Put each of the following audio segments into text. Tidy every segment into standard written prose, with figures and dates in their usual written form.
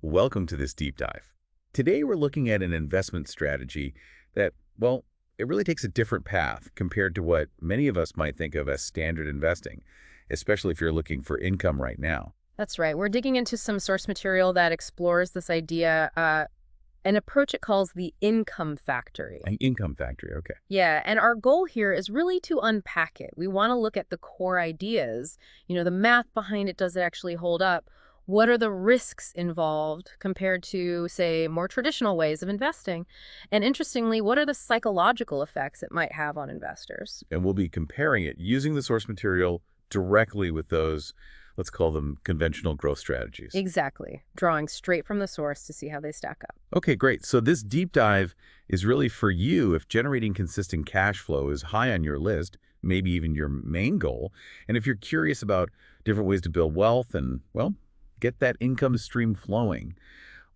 Welcome to this deep dive. Today we're looking at an investment strategy that, well, it really takes a different path compared to what many of us might think of as standard investing, especially if you're looking for income right now. That's right. We're digging into some source material that explores this idea, an approach it calls the income factory. An income factory, okay. Yeah, and our goal here is really to unpack it. We want to look at the core ideas, the math behind it, does it actually hold up? What are the risks involved compared to, say, more traditional ways of investing? And interestingly, what are the psychological effects it might have on investors? And we'll be comparing it using the source material directly with those, let's call them conventional growth strategies. Exactly. Drawing straight from the source to see how they stack up. Okay, great. So this deep dive is really for you if generating consistent cash flow is high on your list, maybe even your main goal, and if you're curious about different ways to build wealth and, well, get that income stream flowing.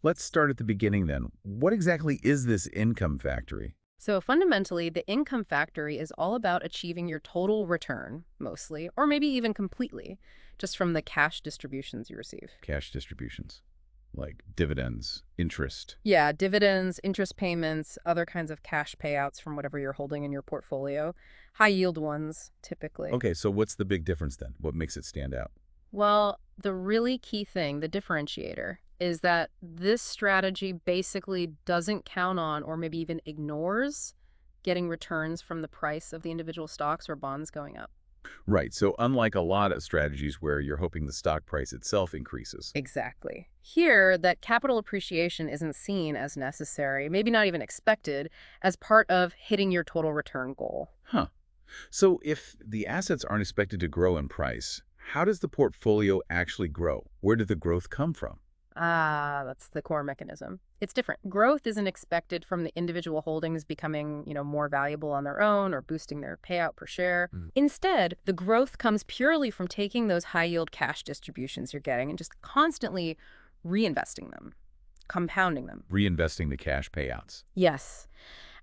Let's start at the beginning then. What exactly is this income factory? So fundamentally, the income factory is all about achieving your total return, mostly, or maybe even completely, just from the cash distributions you receive. Cash distributions, like dividends, interest. Yeah, dividends, interest payments, other kinds of cash payouts from whatever you're holding in your portfolio. High yield ones, typically. Okay, so what's the big difference then? What makes it stand out? Well, the really key thing, the differentiator, is that this strategy basically doesn't count on or maybe even ignores getting returns from the price of the individual stocks or bonds going up. Right, so unlike a lot of strategies where you're hoping the stock price itself increases. Exactly. Here, that capital appreciation isn't seen as necessary, maybe not even expected, as part of hitting your total return goal. Huh. So if the assets aren't expected to grow in price, how does the portfolio actually grow? Where did the growth come from? Ah, that's the core mechanism. It's different. Growth isn't expected from the individual holdings becoming, more valuable on their own or boosting their payout per share. Instead, the growth comes purely from taking those high-yield cash distributions you're getting and just constantly reinvesting them, compounding them. Reinvesting the cash payouts. Yes.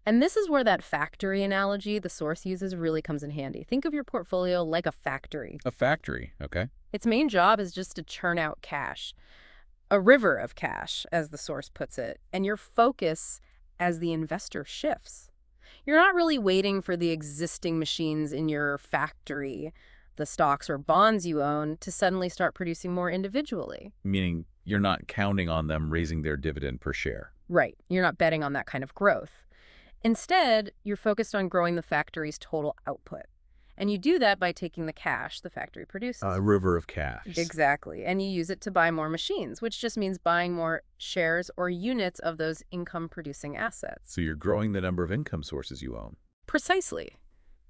And this is where that factory analogy the source uses really comes in handy. Think of your portfolio like a factory. A factory, okay? Its main job is just to churn out cash. A river of cash, as the source puts it, and your focus as the investor shifts. You're not really waiting for the existing machines in your factory, the stocks or bonds you own, to suddenly start producing more individually. Meaning you're not counting on them raising their dividend per share. Right. You're not betting on that kind of growth. Instead, you're focused on growing the factory's total output. And you do that by taking the cash the factory produces. A river of cash. Exactly. And you use it to buy more machines, which just means buying more shares or units of those income-producing assets. So you're growing the number of income sources you own. Precisely.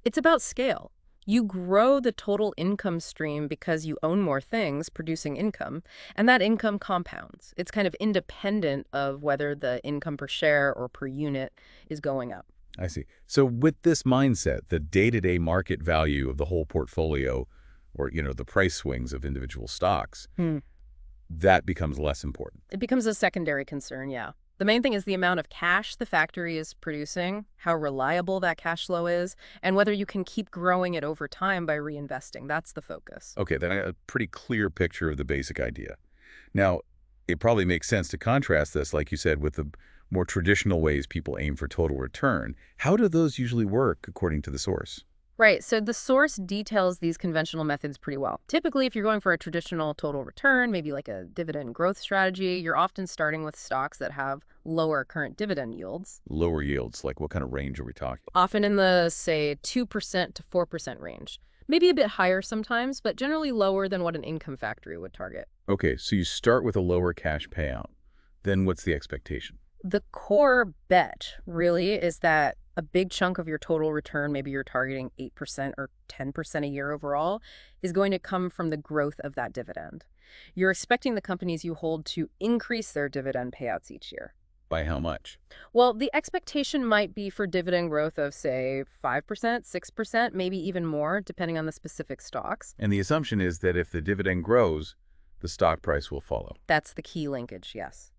It's about scale. You grow the total income stream because you own more things producing income, and that income compounds. It's kind of independent of whether the income per share or per unit is going up. I see. So with this mindset, the day-to-day market value of the whole portfolio or, the price swings of individual stocks, that becomes less important. It becomes a secondary concern, yeah. The main thing is the amount of cash the factory is producing, how reliable that cash flow is, and whether you can keep growing it over time by reinvesting. That's the focus. Okay, then I got a pretty clear picture of the basic idea. Now, it probably makes sense to contrast this, like you said, with the more traditional ways people aim for total return. How do those usually work according to the source? Right, so the source details these conventional methods pretty well. Typically, if you're going for a traditional total return, maybe like a dividend growth strategy, you're often starting with stocks that have lower current dividend yields. Lower yields, like what kind of range are we talking? Often in the, say, 2% to 4% range. Maybe a bit higher sometimes, but generally lower than what an income factory would target. Okay, so you start with a lower cash payout. Then what's the expectation? The core bet, really, is that a big chunk of your total return, maybe you're targeting 8% or 10% a year overall, is going to come from the growth of that dividend. You're expecting the companies you hold to increase their dividend payouts each year. By how much? Well, the expectation might be for dividend growth of, say, 5%, 6%, maybe even more, depending on the specific stocks. And the assumption is that if the dividend grows, the stock price will follow. That's the key linkage, yes.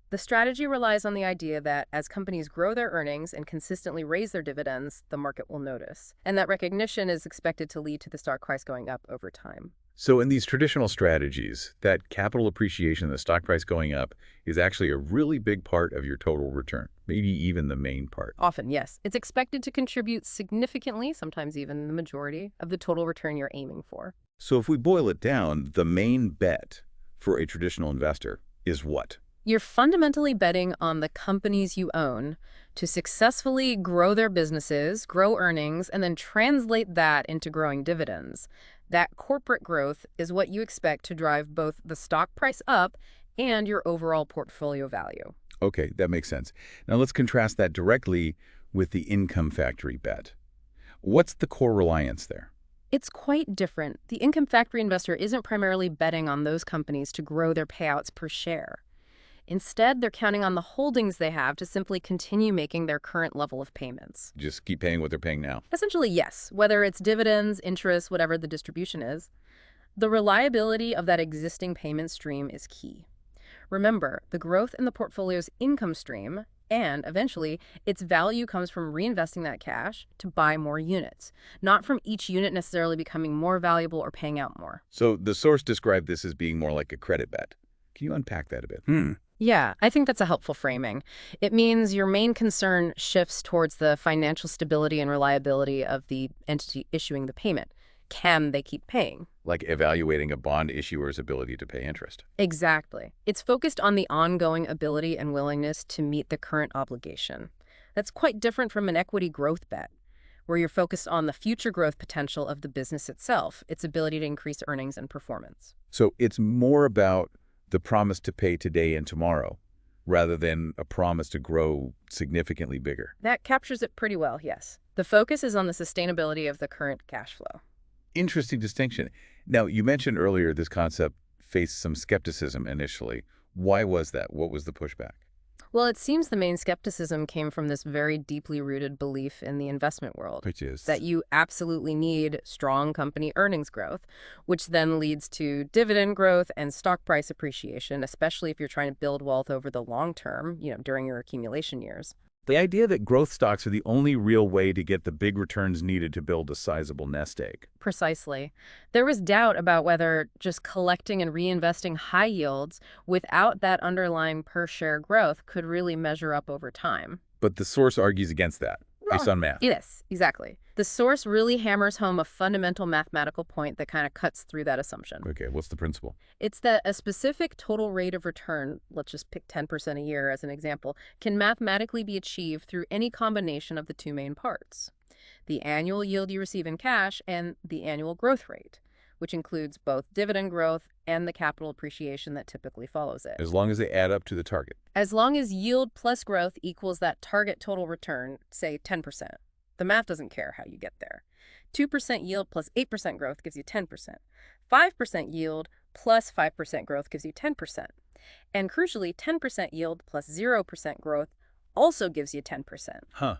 The strategy relies on the idea that as companies grow their earnings and consistently raise their dividends, the market will notice. And that recognition is expected to lead to the stock price going up over time. So in these traditional strategies, that capital appreciation, the stock price going up, is actually a really big part of your total return, maybe even the main part. Often, yes. It's expected to contribute significantly, sometimes even the majority, of the total return you're aiming for. So if we boil it down, the main bet for a traditional investor is what? You're fundamentally betting on the companies you own to successfully grow their businesses, grow earnings, and then translate that into growing dividends. That corporate growth is what you expect to drive both the stock price up and your overall portfolio value. Okay, that makes sense. Now let's contrast that directly with the income factory bet. What's the core reliance there? It's quite different. The income factory investor isn't primarily betting on those companies to grow their payouts per share. Instead, they're counting on the holdings they have to simply continue making their current level of payments. Just keep paying what they're paying now. Essentially, yes, whether it's dividends, interest, whatever the distribution is. The reliability of that existing payment stream is key. Remember, the growth in the portfolio's income stream and, eventually, its value comes from reinvesting that cash to buy more units, not from each unit necessarily becoming more valuable or paying out more. So the source described this as being more like a credit bet. Can you unpack that a bit? Yeah, I think that's a helpful framing. It means your main concern shifts towards the financial stability and reliability of the entity issuing the payment. Can they keep paying? Like evaluating a bond issuer's ability to pay interest. Exactly. It's focused on the ongoing ability and willingness to meet the current obligation. That's quite different from an equity growth bet, where you're focused on the future growth potential of the business itself, its ability to increase earnings and performance. So it's more about the promise to pay today and tomorrow, rather than a promise to grow significantly bigger. That captures it pretty well, yes. The focus is on the sustainability of the current cash flow. Interesting distinction. Now, you mentioned earlier this concept faced some skepticism initially. Why was that? What was the pushback? Well, it seems the main skepticism came from this very deeply rooted belief in the investment world, Which is that you absolutely need strong company earnings growth, which then leads to dividend growth and stock price appreciation, especially if you're trying to build wealth over the long term, during your accumulation years. the idea that growth stocks are the only real way to get the big returns needed to build a sizable nest egg. Precisely. There was doubt about whether just collecting and reinvesting high yields without that underlying per-share growth could really measure up over time. But the source argues against that, based on math. Yes, exactly. The source really hammers home a fundamental mathematical point that kind of cuts through that assumption. Okay, what's the principle? It's that a specific total rate of return, let's just pick 10% a year as an example, can mathematically be achieved through any combination of the two main parts: the annual yield you receive in cash and the annual growth rate, which includes both dividend growth and the capital appreciation that typically follows it. As long as they add up to the target. As long as yield plus growth equals that target total return, say 10%. The math doesn't care how you get there. 2% yield plus 8% growth gives you 10%. 5% yield plus 5% growth gives you 10%. And crucially, 10% yield plus 0% growth also gives you 10%. Huh.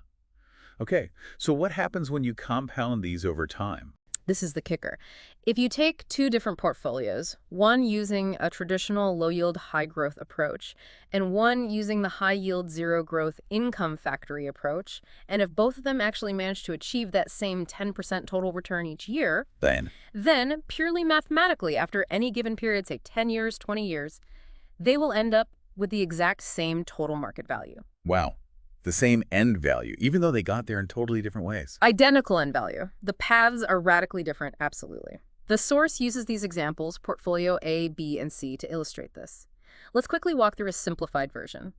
Okay, so what happens when you compound these over time? This is the kicker. If you take two different portfolios, one using a traditional low-yield, high-growth approach, and one using the high-yield, zero-growth income factory approach, and if both of them actually manage to achieve that same 10% total return each year, then purely mathematically, after any given period, say 10 years, 20 years, they will end up with the exact same total market value. Wow. The same end value, even though they got there in totally different ways. Identical end value. The paths are radically different, absolutely. The source uses these examples, portfolio A, B, and C, to illustrate this. Let's quickly walk through a simplified version.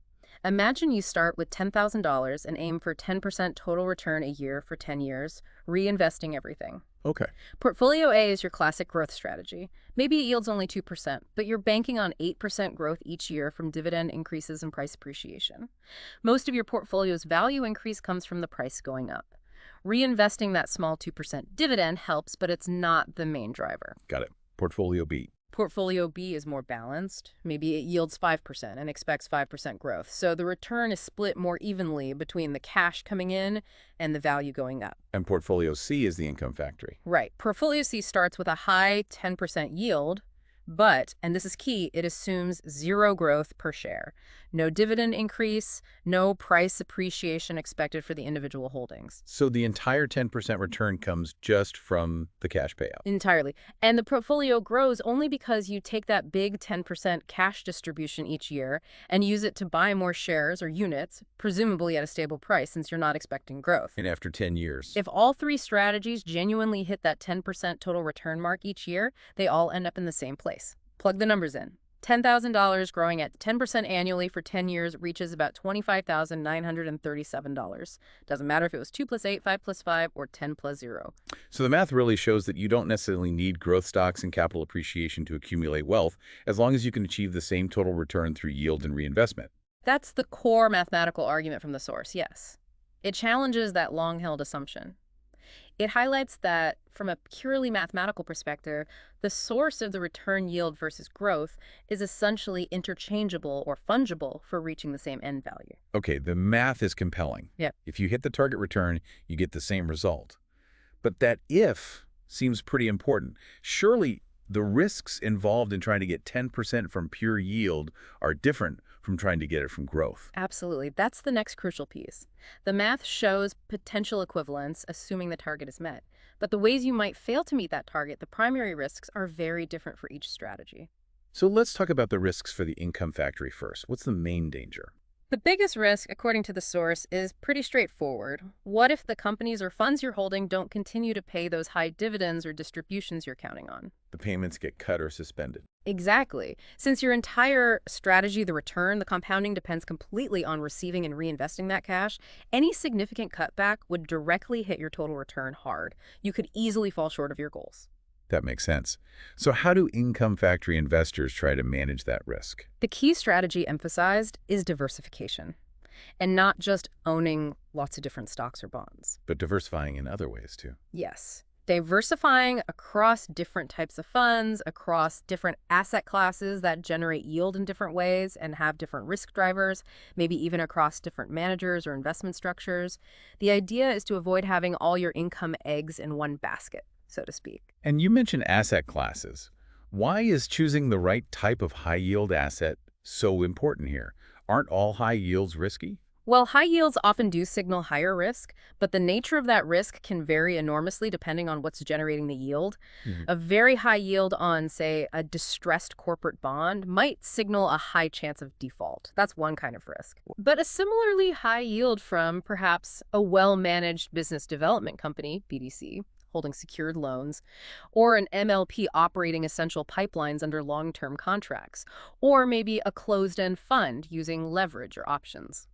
Imagine you start with $10,000 and aim for 10% total return a year for 10 years, reinvesting everything. Okay. Portfolio A is your classic growth strategy. Maybe it yields only 2%, but you're banking on 8% growth each year from dividend increases and price appreciation. Most of your portfolio's value increase comes from the price going up. Reinvesting that small 2% dividend helps, but it's not the main driver. Got it. Portfolio B. Portfolio B is more balanced. Maybe it yields 5% and expects 5% growth. So the return is split more evenly between the cash coming in and the value going up. And portfolio C is the income factory. Right. Portfolio C starts with a high 10% yield, But, and this is key, it assumes zero growth per share. No dividend increase, no price appreciation expected for the individual holdings. So the entire 10% return comes just from the cash payout. Entirely. And the portfolio grows only because you take that big 10% cash distribution each year and use it to buy more shares or units, presumably at a stable price since you're not expecting growth. And after 10 years. If all three strategies genuinely hit that 10% total return mark each year, they all end up in the same place. Plug the numbers in. $10,000 growing at 10% annually for 10 years reaches about $25,937. Doesn't matter if it was 2 plus 8, 5 plus 5, or 10 plus 0. So the math really shows that you don't necessarily need growth stocks and capital appreciation to accumulate wealth, as long as you can achieve the same total return through yield and reinvestment. That's the core mathematical argument from the source, yes. It challenges that long-held assumption. It highlights that, from a purely mathematical perspective, the source of the return yield versus growth is essentially interchangeable or fungible for reaching the same end value. Okay, the math is compelling. Yep. If you hit the target return, you get the same result. But that if seems pretty important. Surely the risks involved in trying to get 10% from pure yield are different from trying to get it from growth. Absolutely. That's the next crucial piece. The math shows potential equivalence, assuming the target is met. But the ways you might fail to meet that target, the primary risks, are very different for each strategy. So let's talk about the risks for the income factory first. What's the main danger? The biggest risk, according to the source, is pretty straightforward. What if the companies or funds you're holding don't continue to pay those high dividends or distributions you're counting on? The payments get cut or suspended. Exactly. Since your entire strategy, the return, the compounding depends completely on receiving and reinvesting that cash, any significant cutback would directly hit your total return hard. You could easily fall short of your goals. That makes sense. So how do income factory investors try to manage that risk? The key strategy emphasized is diversification, and not just owning lots of different stocks or bonds. But diversifying in other ways, too. Yes. Diversifying across different types of funds, across different asset classes that generate yield in different ways and have different risk drivers, maybe even across different managers or investment structures. The idea is to avoid having all your income eggs in one basket, so to speak. And you mentioned asset classes. Why is choosing the right type of high-yield asset so important here? Aren't all high yields risky? Well, high yields often do signal higher risk, but the nature of that risk can vary enormously depending on what's generating the yield. A very high yield on, say, a distressed corporate bond might signal a high chance of default. That's one kind of risk. But a similarly high yield from perhaps a well-managed business development company, BDC, holding secured loans, or an MLP operating essential pipelines under long-term contracts, or maybe a closed-end fund using leverage or options.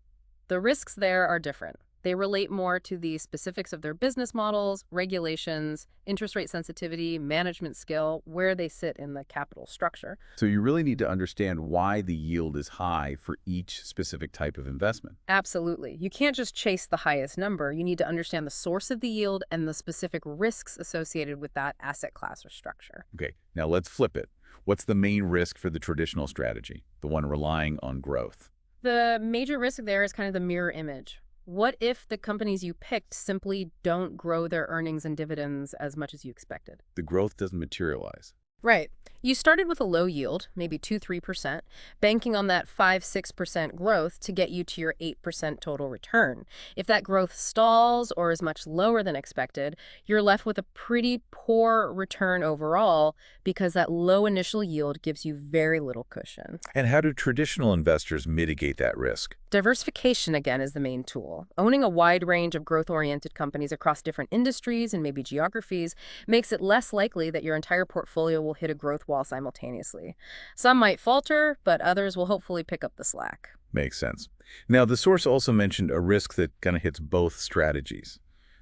The risks there are different. They relate more to the specifics of their business models, regulations, interest rate sensitivity, management skill, where they sit in the capital structure. So you really need to understand why the yield is high for each specific type of investment. Absolutely. You can't just chase the highest number. You need to understand the source of the yield and the specific risks associated with that asset class or structure. Okay, now let's flip it. What's the main risk for the traditional strategy, the one relying on growth? The major risk there is kind of the mirror image. What if the companies you picked simply don't grow their earnings and dividends as much as you expected? The growth doesn't materialize. Right. You started with a low yield, maybe 2–3%, banking on that 5–6% growth to get you to your 8% total return. If that growth stalls or is much lower than expected, you're left with a pretty poor return overall because that low initial yield gives you very little cushion. And how do traditional investors mitigate that risk? Diversification, again, is the main tool. Owning a wide range of growth-oriented companies across different industries and maybe geographies makes it less likely that your entire portfolio will hit a growth wall simultaneously. Some might falter, but others will hopefully pick up the slack. Makes sense. Now, the source also mentioned a risk that kind of hits both strategies.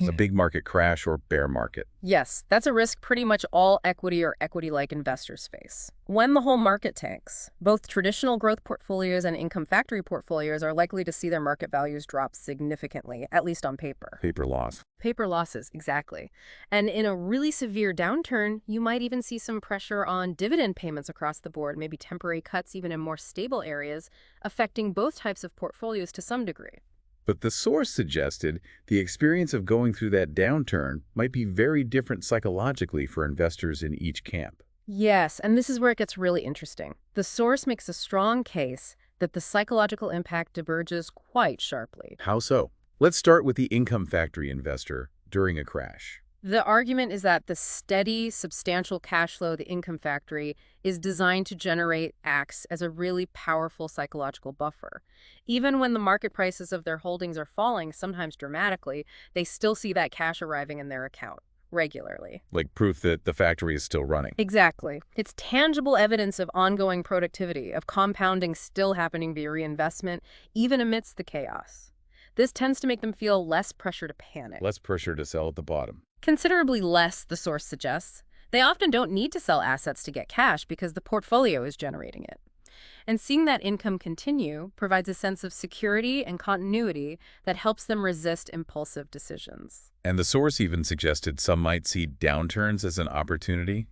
A big market crash or bear market. Yes, that's a risk pretty much all equity or equity-like investors face. When the whole market tanks, both traditional growth portfolios and income factory portfolios are likely to see their market values drop significantly, at least on paper. Paper loss. Paper losses, exactly. And in a really severe downturn, you might even see some pressure on dividend payments across the board, maybe temporary cuts even in more stable areas, affecting both types of portfolios to some degree. But the source suggested the experience of going through that downturn might be very different psychologically for investors in each camp. Yes, and this is where it gets really interesting. The source makes a strong case that the psychological impact diverges quite sharply. How so? Let's start with the income factory investor during a crash. The argument is that the steady, substantial cash flow, the income factory, is designed to generate acts as a really powerful psychological buffer. Even when the market prices of their holdings are falling, sometimes dramatically, they still see that cash arriving in their account regularly. Like proof that the factory is still running. Exactly. It's tangible evidence of ongoing productivity, of compounding still happening via reinvestment, even amidst the chaos. This tends to make them feel less pressure to panic. Less pressure to sell at the bottom. Considerably less, the source suggests. They often don't need to sell assets to get cash because the portfolio is generating it. And seeing that income continue provides a sense of security and continuity that helps them resist impulsive decisions. And the source even suggested some might see downturns as an opportunity.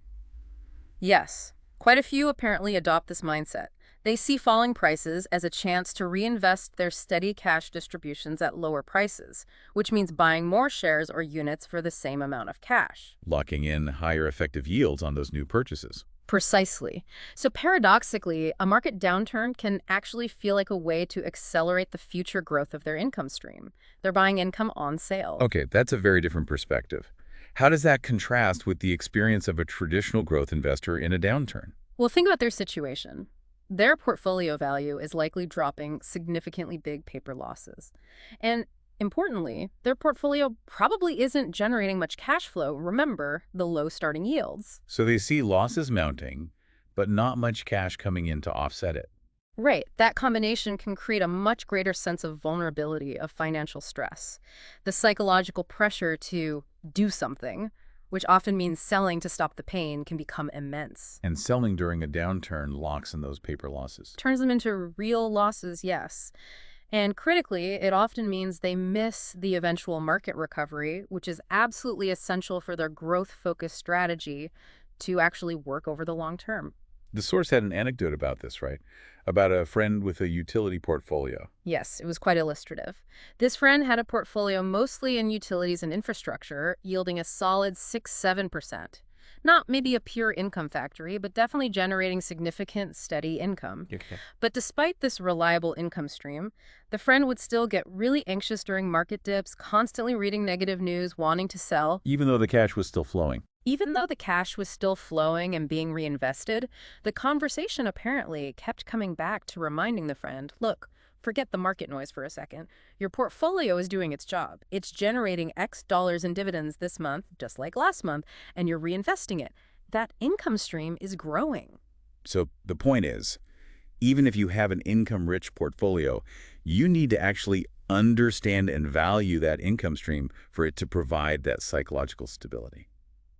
Yes, quite a few apparently adopt this mindset. They see falling prices as a chance to reinvest their steady cash distributions at lower prices, which means buying more shares or units for the same amount of cash. Locking in higher effective yields on those new purchases. Precisely. So paradoxically, a market downturn can actually feel like a way to accelerate the future growth of their income stream. They're buying income on sale. Okay, that's a very different perspective. How does that contrast with the experience of a traditional growth investor in a downturn? Well, think about their situation. Their portfolio value is likely dropping significantly big paper losses. And importantly, their portfolio probably isn't generating much cash flow. Remember the low starting yields. So they see losses mounting, but not much cash coming in to offset it. Right, that combination can create a much greater sense of vulnerability, of financial stress. The psychological pressure to do something, which often means selling to stop the pain, can become immense. And selling during a downturn locks in those paper losses. Turns them into real losses, yes. And critically, it often means they miss the eventual market recovery, which is absolutely essential for their growth-focused strategy to actually work over the long term. The source had an anecdote about this, right? About a friend with a utility portfolio. Yes, it was quite illustrative. This friend had a portfolio mostly in utilities and infrastructure, yielding a solid 6–7%. Not maybe a pure income factory, but definitely generating significant, steady income. Okay. But despite this reliable income stream, the friend would still get really anxious during market dips, constantly reading negative news, wanting to sell. Even though the cash was still flowing. Even though the cash was still flowing and being reinvested, the conversation apparently kept coming back to reminding the friend, look, forget the market noise for a second. Your portfolio is doing its job. It's generating X dollars in dividends this month, just like last month, and you're reinvesting it. That income stream is growing. So the point is, even if you have an income-rich portfolio, you need to actually understand and value that income stream for it to provide that psychological stability.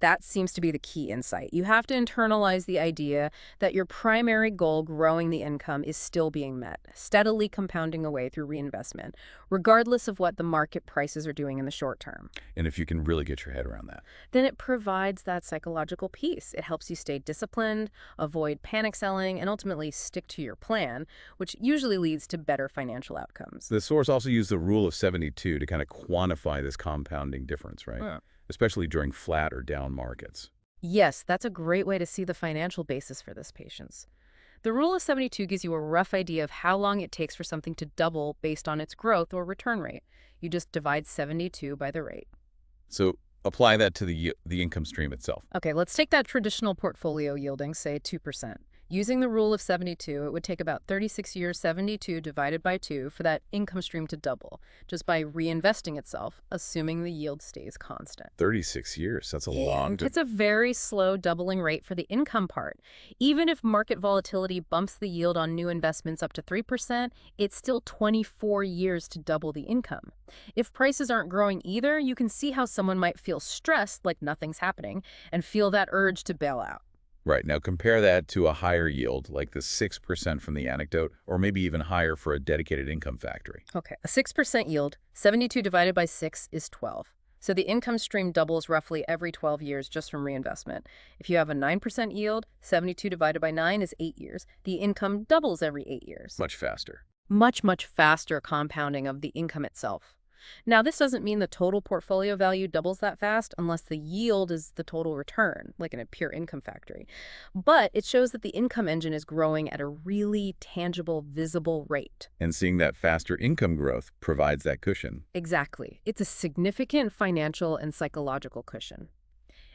That seems to be the key insight. You have to internalize the idea that your primary goal, growing the income, is still being met, steadily compounding away through reinvestment, regardless of what the market prices are doing in the short term. And if you can really get your head around that. Then it provides that psychological peace. It helps you stay disciplined, avoid panic selling, and ultimately stick to your plan, which usually leads to better financial outcomes. The source also used the rule of 72 to kind of quantify this compounding difference, right? Yeah. Especially during flat or down markets. Yes, that's a great way to see the financial basis for this patience. The rule of 72 gives you a rough idea of how long it takes for something to double based on its growth or return rate. You just divide 72 by the rate. So apply that to the income stream itself. Okay, let's take that traditional portfolio yielding, say, 2%. Using the rule of 72, it would take about 36 years, 72 divided by 2, for that income stream to double, just by reinvesting itself, assuming the yield stays constant. 36 years, that's a long time. It's a very slow doubling rate for the income part. Even if market volatility bumps the yield on new investments up to 3%, it's still 24 years to double the income. If prices aren't growing either, you can see how someone might feel stressed, like nothing's happening, and feel that urge to bail out. Right. Now compare that to a higher yield, like the 6% from the anecdote, or maybe even higher for a dedicated income factory. Okay, a 6% yield, 72 divided by 6 is 12. So the income stream doubles roughly every 12 years just from reinvestment. If you have a 9% yield, 72 divided by 9 is 8 years. The income doubles every 8 years. Much faster. Much, much faster compounding of the income itself. Now, this doesn't mean the total portfolio value doubles that fast unless the yield is the total return, like in a pure income factory. But it shows that the income engine is growing at a really tangible, visible rate. And seeing that faster income growth provides that cushion. Exactly. It's a significant financial and psychological cushion.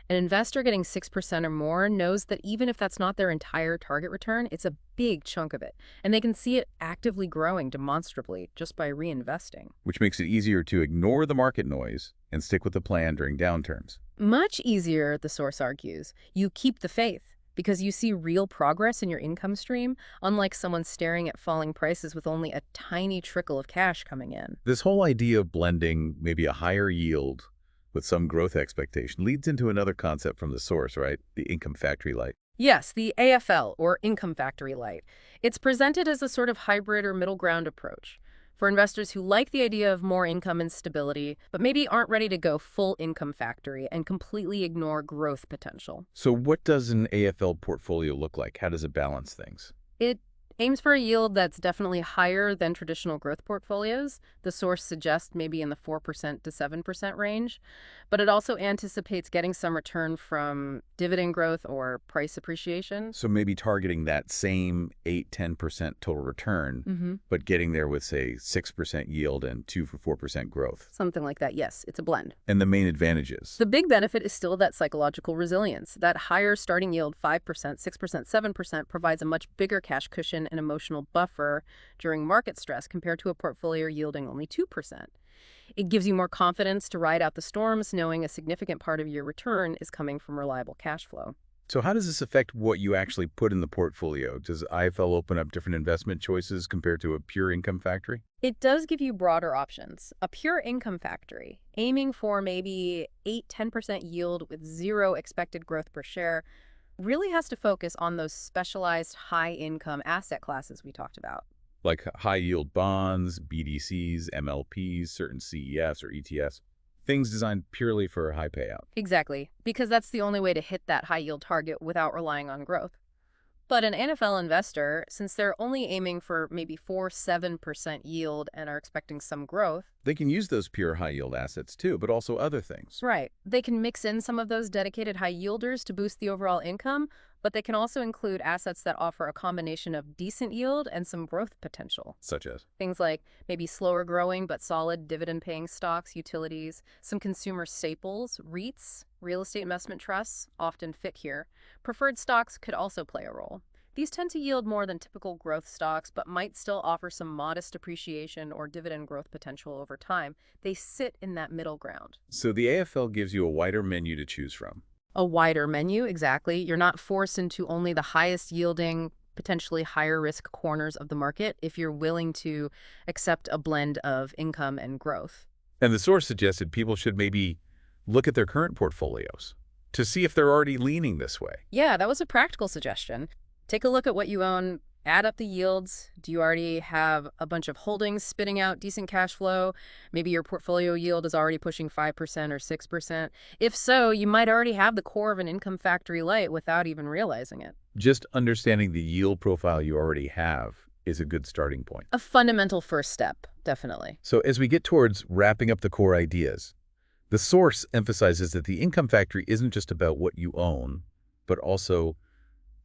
An investor getting 6% or more knows that even if that's not their entire target return, it's a big chunk of it. And they can see it actively growing demonstrably just by reinvesting. Which makes it easier to ignore the market noise and stick with the plan during downturns. Much easier, the source argues. You keep the faith because you see real progress in your income stream, unlike someone staring at falling prices with only a tiny trickle of cash coming in. This whole idea of blending maybe a higher yield with some growth expectation leads into another concept from the source, right? The income factory light. Yes, the AFL, or income factory light. It's presented as a sort of hybrid or middle ground approach for investors who like the idea of more income and stability, but maybe aren't ready to go full income factory and completely ignore growth potential. So what does an AFL portfolio look like? How does it balance things? It aims for a yield that's definitely higher than traditional growth portfolios. The source suggests maybe in the 4% to 7% range, but it also anticipates getting some return from dividend growth or price appreciation. So maybe targeting that same 8–10% total return, but getting there with, say, 6% yield and 2–4% growth. Something like that, yes. It's a blend. And the main advantages. The big benefit is still that psychological resilience. That higher starting yield, 5%, 6%, 7%, provides a much bigger cash cushion and emotional buffer during market stress compared to a portfolio yielding only 2%. It gives you more confidence to ride out the storms, knowing a significant part of your return is coming from reliable cash flow. So how does this affect what you actually put in the portfolio? Does IFL open up different investment choices compared to a pure income factory? It does give you broader options. A pure income factory, aiming for maybe 8–10% yield with zero expected growth per share, really has to focus on those specialized high-income asset classes we talked about. Like high-yield bonds, BDCs, MLPs, certain CEFs or ETFs. Things designed purely for a high payout. Exactly, because that's the only way to hit that high-yield target without relying on growth. But an NFL investor, since they're only aiming for maybe 4–7% yield and are expecting some growth. They can use those pure high-yield assets too, but also other things. Right. They can mix in some of those dedicated high-yielders to boost the overall income, but they can also include assets that offer a combination of decent yield and some growth potential. Such as? Things like maybe slower growing but solid dividend-paying stocks, utilities, some consumer staples, REITs, real estate investment trusts often fit here. Preferred stocks could also play a role. These tend to yield more than typical growth stocks, but might still offer some modest appreciation or dividend growth potential over time. They sit in that middle ground. So the AFL gives you a wider menu to choose from. A wider menu, exactly. You're not forced into only the highest yielding, potentially higher risk corners of the market if you're willing to accept a blend of income and growth. And the source suggested people should maybe look at their current portfolios to see if they're already leaning this way. Yeah, that was a practical suggestion. Take a look at what you own, add up the yields. Do you already have a bunch of holdings spitting out decent cash flow? Maybe your portfolio yield is already pushing 5% or 6%. If so, you might already have the core of an income factory light without even realizing it. Just understanding the yield profile you already have is a good starting point. A fundamental first step, definitely. So as we get towards wrapping up the core ideas, the source emphasizes that the income factory isn't just about what you own, but also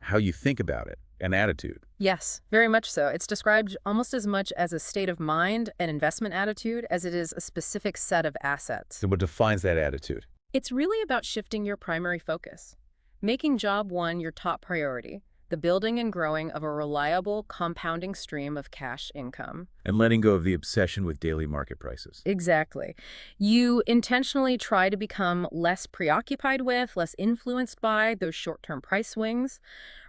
how you think about it, an attitude. Yes, very much so. It's described almost as much as a state of mind and investment attitude as it is a specific set of assets. So what defines that attitude? It's really about shifting your primary focus, making job one your top priority, the building and growing of a reliable, compounding stream of cash income. And letting go of the obsession with daily market prices. Exactly. You intentionally try to become less preoccupied with, less influenced by those short-term price swings,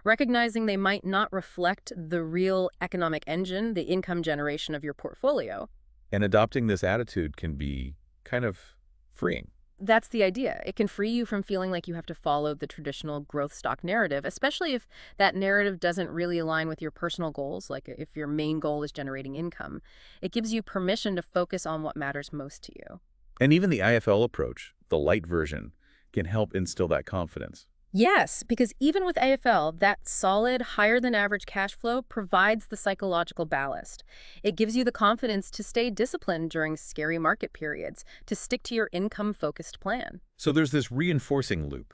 recognizing they might not reflect the real economic engine, the income generation of your portfolio. And adopting this attitude can be kind of freeing. That's the idea. It can free you from feeling like you have to follow the traditional growth stock narrative, especially if that narrative doesn't really align with your personal goals, like if your main goal is generating income. It gives you permission to focus on what matters most to you. And even the IFL approach, the light version, can help instill that confidence. Yes, because even with AFL, that solid, higher than average cash flow provides the psychological ballast. It gives you the confidence to stay disciplined during scary market periods, to stick to your income-focused plan. So there's this reinforcing loop.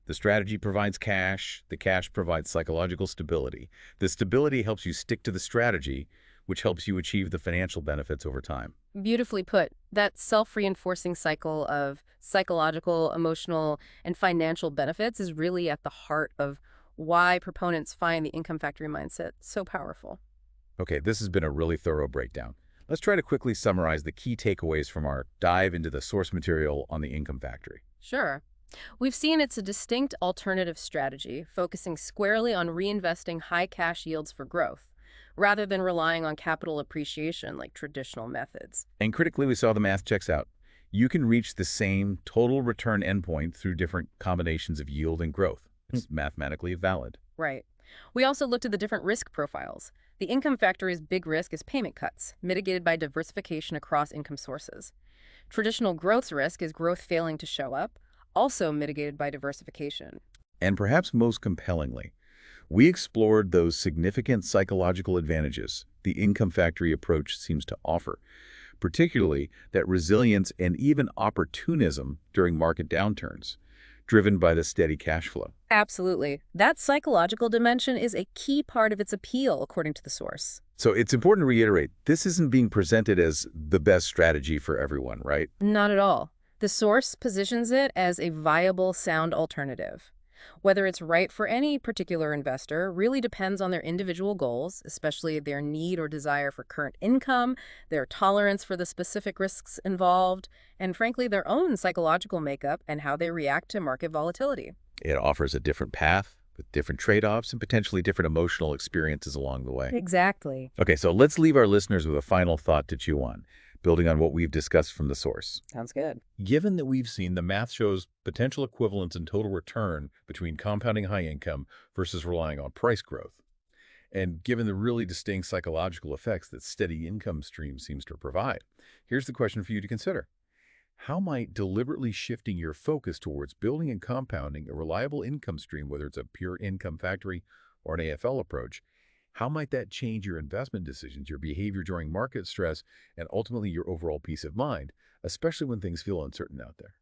The strategy provides cash, the cash provides psychological stability. The stability helps you stick to the strategy, which helps you achieve the financial benefits over time. Beautifully put. That self-reinforcing cycle of psychological, emotional, and financial benefits is really at the heart of why proponents find the income factory mindset so powerful. Okay, this has been a really thorough breakdown. Let's try to quickly summarize the key takeaways from our dive into the source material on the income factory. Sure. We've seen it's a distinct alternative strategy, focusing squarely on reinvesting high cash yields for growth, rather than relying on capital appreciation like traditional methods. And critically, we saw the math checks out. You can reach the same total return endpoint through different combinations of yield and growth. It's mathematically valid. Right. We also looked at the different risk profiles. The income factory's big risk is payment cuts, mitigated by diversification across income sources. Traditional growth's risk is growth failing to show up, also mitigated by diversification. And perhaps most compellingly, we explored those significant psychological advantages the income factory approach seems to offer, particularly that resilience and even opportunism during market downturns, driven by the steady cash flow. Absolutely. That psychological dimension is a key part of its appeal, according to the source. So it's important to reiterate, this isn't being presented as the best strategy for everyone, right? Not at all. The source positions it as a viable, sound alternative. Whether it's right for any particular investor really depends on their individual goals, especially their need or desire for current income, their tolerance for the specific risks involved, and frankly, their own psychological makeup and how they react to market volatility. It offers a different path with different trade-offs and potentially different emotional experiences along the way. Exactly. Okay, so let's leave our listeners with a final thought to chew on, building on what we've discussed from the source. Sounds good. Given that we've seen the math shows potential equivalence in total return between compounding high income versus relying on price growth, and given the really distinct psychological effects that steady income stream seems to provide, here's the question for you to consider. How might deliberately shifting your focus towards building and compounding a reliable income stream, whether it's a pure income factory or an AFL approach, how might that change your investment decisions, your behavior during market stress, and ultimately your overall peace of mind, especially when things feel uncertain out there?